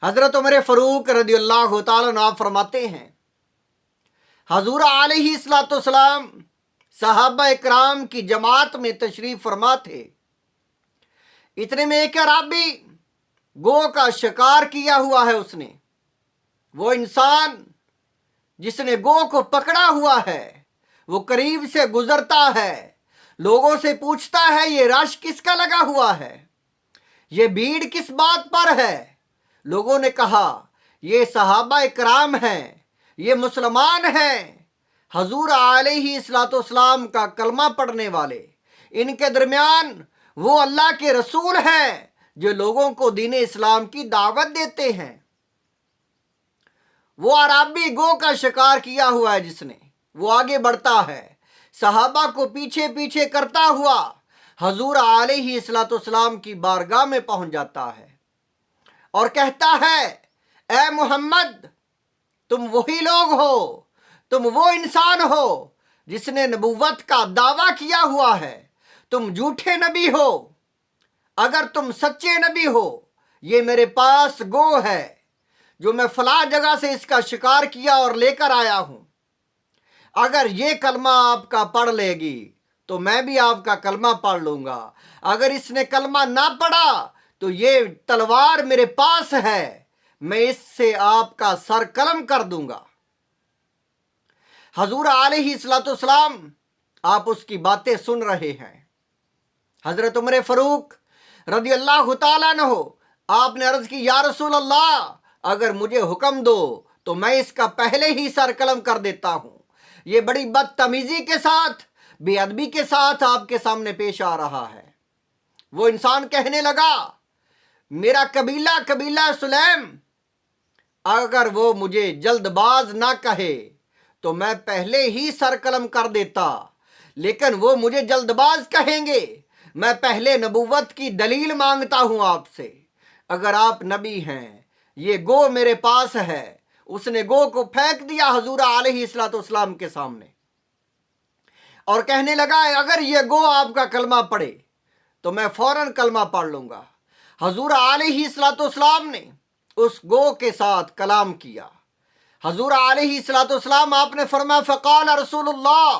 حضرت عمر فاروق رضی اللہ تعالیٰ عنہ فرماتے ہیں حضور علیہ الصلوۃ والسلام صحابہ اکرام کی جماعت میں تشریف فرما تھے۔ اتنے میں ایک عرابی گو کا شکار کیا ہوا ہے، اس نے، وہ انسان جس نے گو کو پکڑا ہوا ہے وہ قریب سے گزرتا ہے، لوگوں سے پوچھتا ہے یہ رش کس کا لگا ہوا ہے، یہ بھیڑ کس بات پر ہے؟ لوگوں نے کہا یہ صحابہ اکرام ہیں، یہ مسلمان ہیں، حضور علیہ الصلوۃ والسلام کا کلمہ پڑھنے والے، ان کے درمیان وہ اللہ کے رسول ہیں جو لوگوں کو دین اسلام کی دعوت دیتے ہیں۔ وہ عرابی گو کا شکار کیا ہوا ہے جس نے، وہ آگے بڑھتا ہے، صحابہ کو پیچھے پیچھے کرتا ہوا حضور علیہ الصلوۃ والسلام کی بارگاہ میں پہنچ جاتا ہے اور کہتا ہے اے محمد، تم وہی لوگ ہو، تم وہ انسان ہو جس نے نبوت کا دعویٰ کیا ہوا ہے، تم جھوٹے نبی ہو، اگر تم سچے نبی ہو یہ میرے پاس گو ہے جو میں فلاں جگہ سے اس کا شکار کیا اور لے کر آیا ہوں، اگر یہ کلمہ آپ کا پڑھ لے گی تو میں بھی آپ کا کلمہ پڑھ لوں گا، اگر اس نے کلمہ نہ پڑھا تو یہ تلوار میرے پاس ہے، میں اس سے آپ کا سر قلم کر دوں گا۔ حضور علیہ الصلوۃ والسلام آپ اس کی باتیں سن رہے ہیں۔ حضرت عمر فاروق رضی اللہ تعالیٰ عنہ آپ نے عرض کی یا رسول اللہ، اگر مجھے حکم دو تو میں اس کا پہلے ہی سر قلم کر دیتا ہوں، یہ بڑی بدتمیزی کے ساتھ، بے ادبی کے ساتھ آپ کے سامنے پیش آ رہا ہے۔ وہ انسان کہنے لگا میرا قبیلہ سلیم، اگر وہ مجھے جلد باز نہ کہے تو میں پہلے ہی سر قلم کر دیتا، لیکن وہ مجھے جلد باز کہیں گے، میں پہلے نبوت کی دلیل مانگتا ہوں آپ سے، اگر آپ نبی ہیں یہ گو میرے پاس ہے۔ اس نے گو کو پھینک دیا حضور علیہ الصلوۃ والسلام کے سامنے اور کہنے لگا اگر یہ گو آپ کا کلمہ پڑھے تو میں فوراً کلمہ پڑھ لوں گا۔ حضور علیہ الصلوۃ والسلام نے اس گو کے ساتھ کلام کیا۔ حضور علیہ الصلوۃ والسلام آپ نے فرمایا فقال رسول اللہ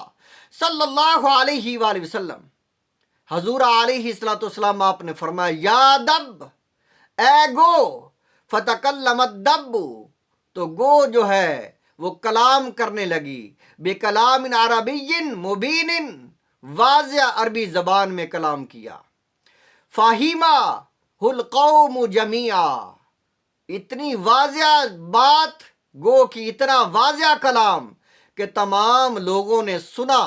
صلی اللہ علیہ وآلہ وسلم، حضور علیہ الصلوۃ والسلام آپ نے فرمایا یا دب، اے گو، فتکلم الدب، تو گو جو ہے وہ کلام کرنے لگی، بے کلام عربی مبین، واضح عربی زبان میں کلام کیا، فاہیما القوم جمیعا، اتنی واضح بات گو کی، اتنا واضح کلام کہ تمام لوگوں نے سنا۔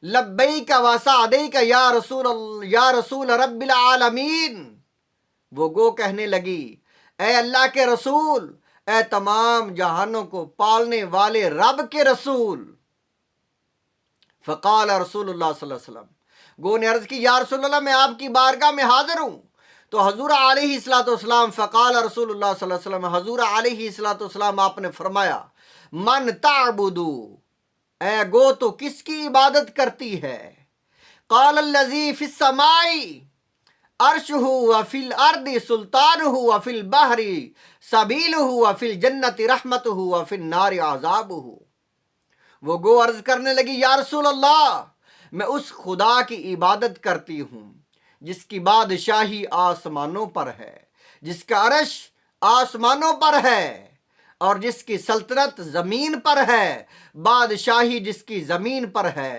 لبیک وسعدیک یا رسول رب العالمین، وہ گو کہنے لگی اے اللہ کے رسول، اے تمام جہانوں کو پالنے والے رب کے رسول۔ فقال رسول اللہ صلی اللہ علیہ وسلم، گو نے عرض کی یا رسول اللہ میں آپ کی بارگاہ میں حاضر ہوں۔ تو حضور علیہ الصلوۃ والسلام فقال رسول اللہ صلی اللہ علیہ وسلم، حضور علیہ الصلوۃ والسلام آپ نے فرمایا من تعبدو، اے گو تو کس کی عبادت کرتی ہے؟ قال الذی فی السماء عرشہ وفی الارض سلطانہ وفی البحر سبیلہ وفی الجنت رحمتہ وفی النار عذابہ۔ وہ گو عرض کرنے لگی یا رسول اللہ میں اس خدا کی عبادت کرتی ہوں جس کی بادشاہی آسمانوں پر ہے، جس کا عرش آسمانوں پر ہے اور جس کی سلطنت زمین پر ہے، بادشاہی جس کی زمین پر ہے،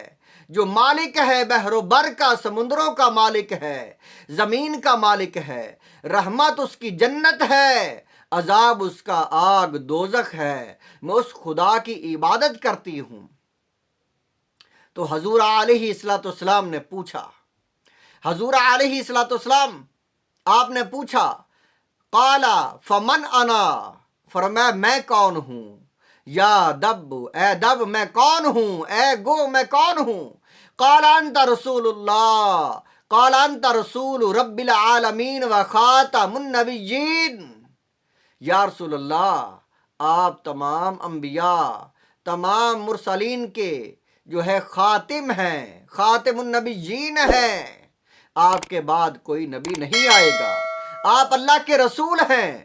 جو مالک ہے بحر و بر کا، سمندروں کا مالک ہے، زمین کا مالک ہے، رحمت اس کی جنت ہے، عذاب اس کا آگ دوزخ ہے، میں اس خدا کی عبادت کرتی ہوں۔ تو حضور علیہ الصلوۃ والسلام نے پوچھا، حضور علیہ الصلوۃ والسلام آپ نے پوچھا قال فمن انا، فرمایا میں کون ہوں؟ یا دب، اے دب میں کون ہوں؟ اے گو میں کون ہوں؟ قال انت رسول اللہ، قال انت رسول رب العالمین و خاتم النبیین، یا رسول اللہ آپ تمام انبیاء، تمام مرسلین کے جو ہے خاتم ہیں، خاتم النبیین ہیں، آپ کے بعد کوئی نبی نہیں آئے گا، آپ اللہ کے رسول ہیں،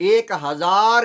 1000